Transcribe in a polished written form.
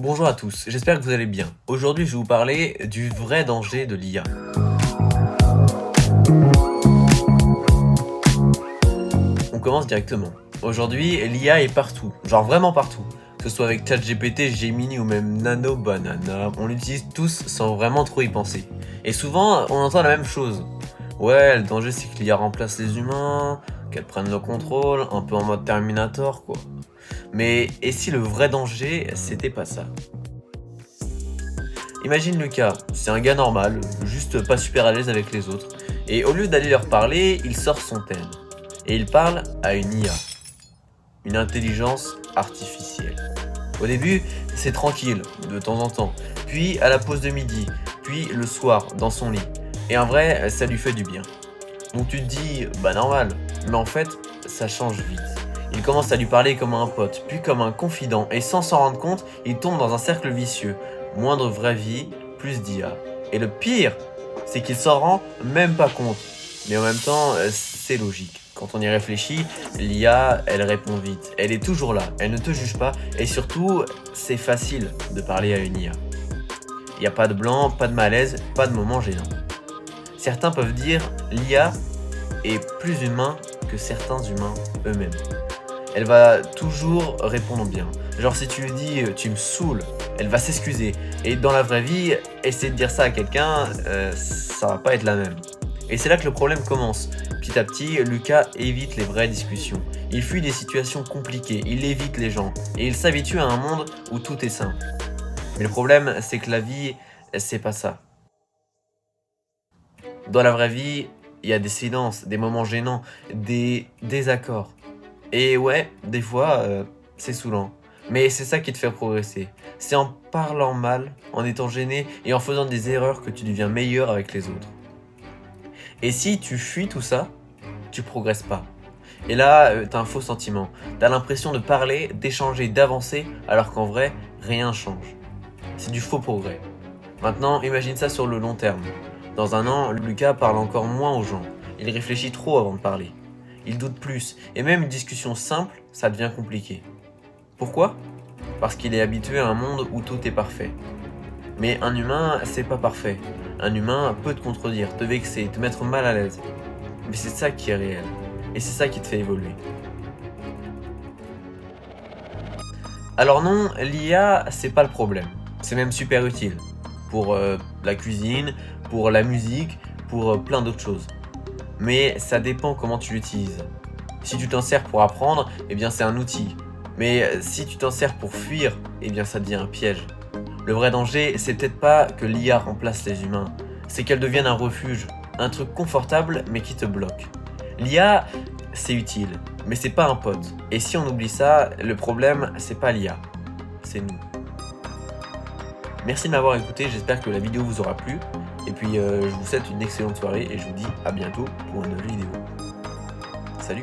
Bonjour à tous, j'espère que vous allez bien. Aujourd'hui, je vais vous parler du vrai danger de l'IA. On commence directement. Aujourd'hui, l'IA est partout, genre vraiment partout. Que ce soit avec ChatGPT, Gemini ou même Nano Banana, on l'utilise tous sans vraiment trop y penser. Et souvent, on entend la même chose. Ouais, le danger c'est que l'IA remplace les humains, qu'elle prenne le contrôle, un peu en mode Terminator quoi. Mais et si le vrai danger, c'était pas ça? Imagine Lucas, c'est un gars normal, juste pas super à l'aise avec les autres, et au lieu d'aller leur parler, il sort son thème. Et il parle à une IA, une intelligence artificielle. Au début, c'est tranquille, de temps en temps, puis à la pause de midi, puis le soir, dans son lit. Et en vrai, ça lui fait du bien. Donc tu te dis, bah normal, mais en fait, ça change vite. Il commence à lui parler comme un pote, puis comme un confident, et sans s'en rendre compte, il tombe dans un cercle vicieux. Moindre vraie vie, plus d'IA. Et le pire, c'est qu'il s'en rend même pas compte. Mais en même temps, c'est logique. Quand on y réfléchit, l'IA, elle répond vite. Elle est toujours là, elle ne te juge pas, et surtout, c'est facile de parler à une IA. Il n'y a pas de blanc, pas de malaise, pas de moment gênant. Certains peuvent dire l'IA est plus humain que certains humains eux-mêmes. Elle va toujours répondre bien. Genre si tu lui dis tu me saoules, elle va s'excuser. Et dans la vraie vie, essayer de dire ça à quelqu'un, ça va pas être la même. Et c'est là que le problème commence. Petit à petit, Lucas évite les vraies discussions. Il fuit des situations compliquées, il évite les gens. Et il s'habitue à un monde où tout est simple. Mais le problème, c'est que la vie, c'est pas ça. Dans la vraie vie, il y a des silences, des moments gênants, des désaccords. Et ouais, des fois, c'est saoulant. Mais c'est ça qui te fait progresser. C'est en parlant mal, en étant gêné et en faisant des erreurs que tu deviens meilleur avec les autres. Et si tu fuis tout ça, tu progresses pas. Et là, t'as un faux sentiment. T'as l'impression de parler, d'échanger, d'avancer, alors qu'en vrai, rien change. C'est du faux progrès. Maintenant, imagine ça sur le long terme. Dans un an, Lucas parle encore moins aux gens. Il réfléchit trop avant de parler. Il doute plus, et même une discussion simple, ça devient compliqué. Pourquoi? Parce qu'il est habitué à un monde où tout est parfait. Mais un humain, c'est pas parfait. Un humain peut te contredire, te vexer, te mettre mal à l'aise. Mais c'est ça qui est réel. Et c'est ça qui te fait évoluer. Alors non, l'IA, c'est pas le problème. C'est même super utile. Pour la cuisine, pour la musique, pour plein d'autres choses. Mais ça dépend comment tu l'utilises. Si tu t'en sers pour apprendre, eh bien c'est un outil. Mais si tu t'en sers pour fuir, eh bien ça devient un piège. Le vrai danger, c'est peut-être pas que l'IA remplace les humains, c'est qu'elle devienne un refuge, un truc confortable mais qui te bloque. L'IA, c'est utile, mais c'est pas un pote. Et si on oublie ça, le problème, c'est pas l'IA, c'est nous. Merci de m'avoir écouté, j'espère que la vidéo vous aura plu. Et puis je vous souhaite une excellente soirée et je vous dis à bientôt pour une nouvelle vidéo. Salut!